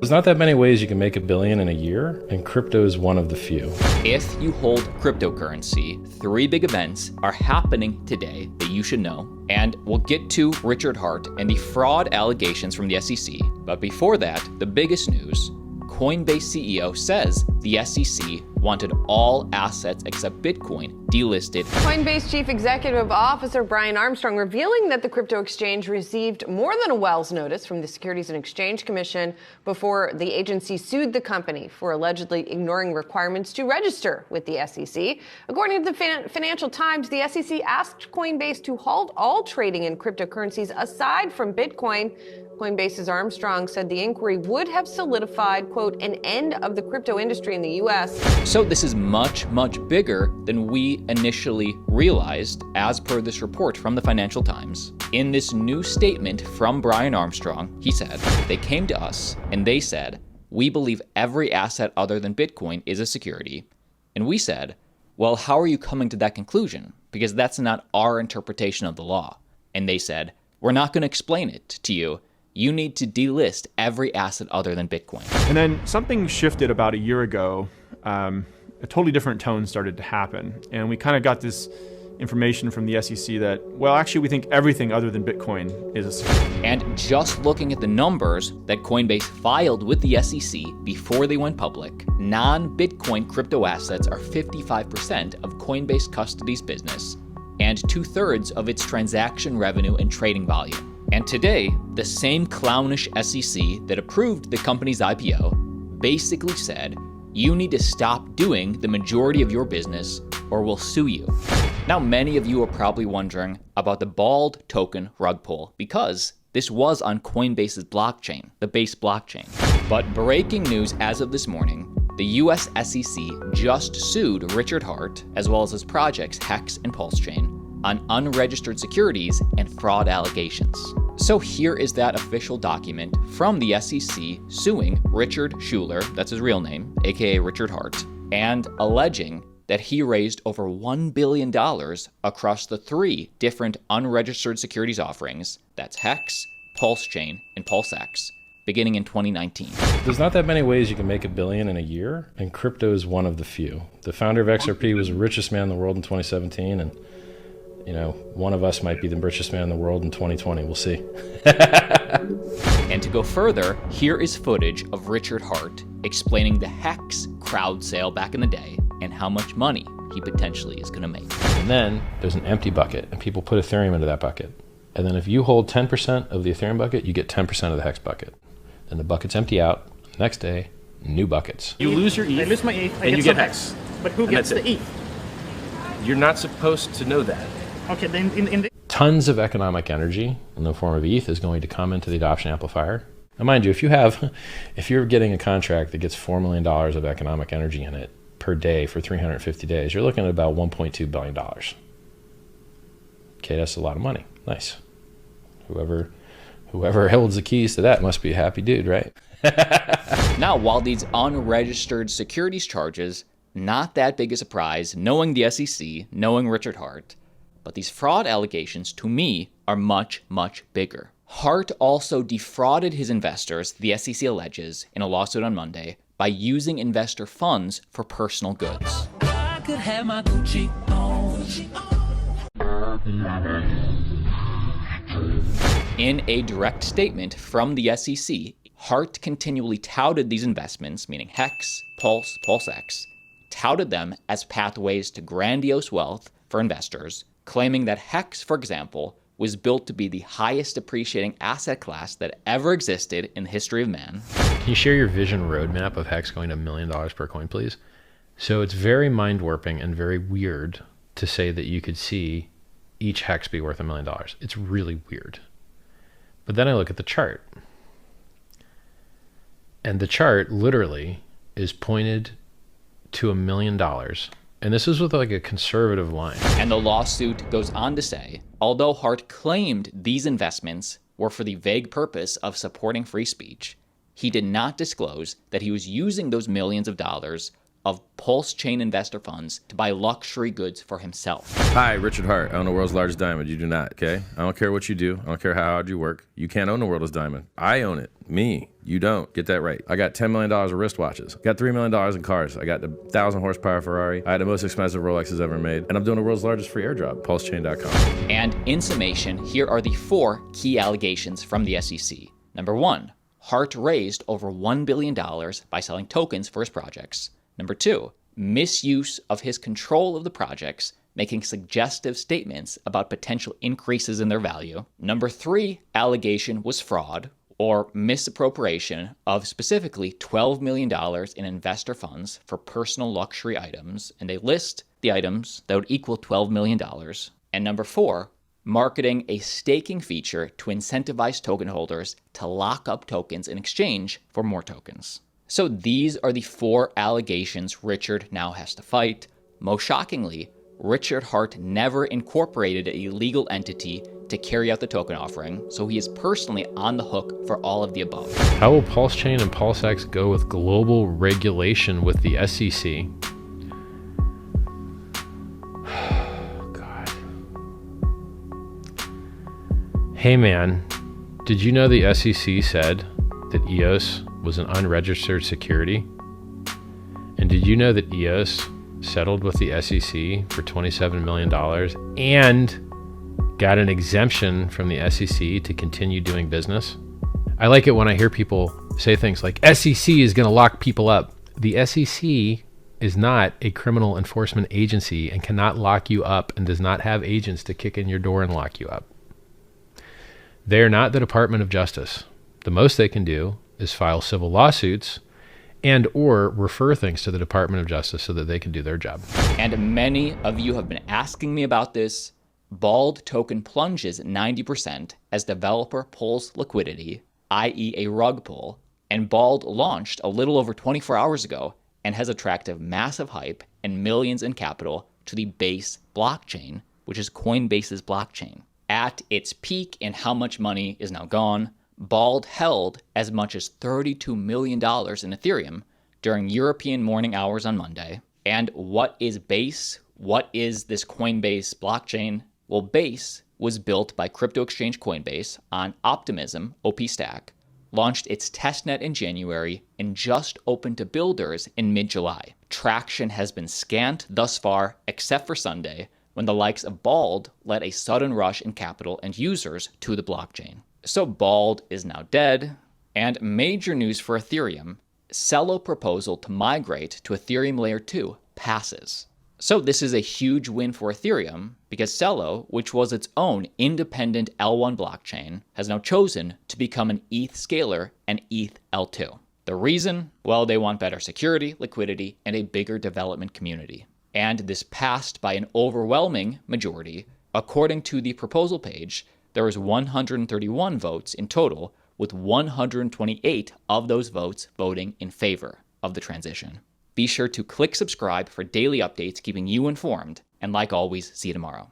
There's not that many ways you can make $1 billion in a year, and crypto is one of the few. If you hold cryptocurrency, 3 big events are happening today that you should know. And we'll get to Richard Hart and the fraud allegations from the SEC. But before that, the biggest news. Coinbase CEO says the SEC wanted all assets except Bitcoin delisted. Coinbase Chief Executive Officer Brian Armstrong revealing that the crypto exchange received more than a Wells notice from the Securities and Exchange Commission before the agency sued the company for allegedly ignoring requirements to register with the SEC. According to the Financial Times, the SEC asked Coinbase to halt all trading in cryptocurrencies aside from Bitcoin. Coinbase's Armstrong said the inquiry would have solidified, quote, an end of the crypto industry in the U.S. So this is much, much bigger than we initially realized, as per this report from the Financial Times. In this new statement from Brian Armstrong, he said, they came to us and they said, we believe every asset other than Bitcoin is a security. And we said, well, how are you coming to that conclusion? Because that's not our interpretation of the law. And they said, we're not going to explain it to you. You need to delist every asset other than Bitcoin. And then something shifted about a year ago. A totally different tone started to happen. And we kind of got this information from the SEC that, well, actually, we think everything other than Bitcoin is a security. And just looking at the numbers that Coinbase filed with the SEC before they went public, non-Bitcoin crypto assets are 55% of Coinbase Custody's business and 2/3 of its transaction revenue and trading volume. And today, the same clownish SEC that approved the company's IPO basically said, you need to stop doing the majority of your business or we'll sue you. Now, many of you are probably wondering about the bald token RugPull because this was on Coinbase's blockchain, the Base blockchain. But breaking news as of this morning, the US SEC just sued Richard Hart, as well as his projects Hex and PulseChain, on unregistered securities and fraud allegations. So here is that official document from the SEC suing Richard Schuler, that's his real name, aka Richard Hart, and alleging that he raised over $1 billion across the 3 different unregistered securities offerings, that's Hex, PulseChain, and PulseX, beginning in 2019. There's not that many ways you can make $1 billion in a year, and crypto is one of the few. The founder of XRP was the richest man in the world in 2017, and one of us might be the richest man in the world in 2020. We'll see. And to go further, here is footage of Richard Hart explaining the Hex crowd sale back in the day and how much money he potentially is going to make. And then there's an empty bucket, and people put Ethereum into that bucket. And then if you hold 10% of the Ethereum bucket, you get 10% of the Hex bucket. Then the buckets empty out. Next day, new buckets. You lose your ETH. I lose my ETH. And you get Hex. But who gets the ETH? You're not supposed to know that. Okay, then in the... Tons of economic energy in the form of ETH is going to come into the adoption amplifier. Now, mind you, if you're getting a contract that gets $4 million of economic energy in it per day for 350 days, you're looking at about $1.2 billion. Okay, that's a lot of money. Nice. Whoever holds the keys to that must be a happy dude, right? Now, while these unregistered securities charges, not that big a surprise, knowing the SEC, knowing Richard Hart, but these fraud allegations, to me, are much, much bigger. Hart also defrauded his investors, the SEC alleges, in a lawsuit on Monday, by using investor funds for personal goods. I could have my Gucci on. In a direct statement from the SEC, Hart continually touted these investments, meaning Hex, Pulse, PulseX, touted them as pathways to grandiose wealth for investors, claiming that Hex, for example, was built to be the highest appreciating asset class that ever existed in the history of man. Can you share your vision roadmap of Hex going to $1 million per coin, please? So it's very mind-warping and very weird to say that you could see each Hex be worth $1 million. It's really weird. But then I look at the chart. And the chart literally is pointed to $1 million. And this is with like a conservative line. And the lawsuit goes on to say, although Hart claimed these investments were for the vague purpose of supporting free speech, he did not disclose that he was using those millions of dollars of PulseChain investor funds to buy luxury goods for himself. Hi, Richard Hart. I own the world's largest diamond. You do not, okay? I don't care what you do. I don't care how hard you work. You can't own the world's diamond. I own it. Me. You don't. Get that right. I got $10 million of wristwatches. Got $3 million in cars. I got the 1,000 horsepower Ferrari. I had the most expensive Rolexes ever made. And I'm doing the world's largest free airdrop, PulseChain.com. And in summation, here are the 4 key allegations from the SEC. Number 1, Hart raised over $1 billion by selling tokens for his projects. Number 2, misuse of his control of the projects, making suggestive statements about potential increases in their value. Number 3 allegation was fraud or misappropriation of specifically $12 million in investor funds for personal luxury items, and they list the items that would equal $12 million. And number 4, marketing a staking feature to incentivize token holders to lock up tokens in exchange for more tokens. So these are the 4 allegations Richard now has to fight. Most shockingly, Richard Hart never incorporated a legal entity to carry out the token offering, so he is personally on the hook for all of the above. How will PulseChain and PulseX go with global regulation with the SEC? God. Hey man, did you know the SEC said that EOS was an unregistered security? And did you know that EOS settled with the SEC for $27 million and got an exemption from the SEC to continue doing business? I like it when I hear people say things like SEC is going to lock people up. The SEC is not a criminal enforcement agency and cannot lock you up and does not have agents to kick in your door and lock you up. They are not the Department of Justice. The most they can do is file civil lawsuits and or refer things to the Department of Justice so that they can do their job. And many of you have been asking me about this. Bald token plunges 90% as developer pulls liquidity, i.e. a rug pull, and Bald launched a little over 24 hours ago and has attracted massive hype and millions in capital to the Base blockchain, which is Coinbase's blockchain. At its peak and how much money is now gone, Bald held as much as $32 million in Ethereum during European morning hours on Monday. And what is Base? What is this Coinbase blockchain? Well, Base was built by crypto exchange Coinbase on Optimism OP Stack, launched its testnet in January, and just opened to builders in mid-July. Traction has been scant thus far, except for Sunday, when the likes of Bald led a sudden rush in capital and users to the blockchain. So Bald is now dead, and major news for Ethereum, Celo proposal to migrate to Ethereum Layer 2 passes. So this is a huge win for Ethereum because Celo, which was its own independent L1 blockchain, has now chosen to become an ETH scaler and ETH L2. The reason? Well, they want better security, liquidity, and a bigger development community. And this passed by an overwhelming majority. According to the proposal page, there was 131 votes in total, with 128 of those votes voting in favor of the transition. Be sure to click subscribe for daily updates keeping you informed, and like always, see you tomorrow.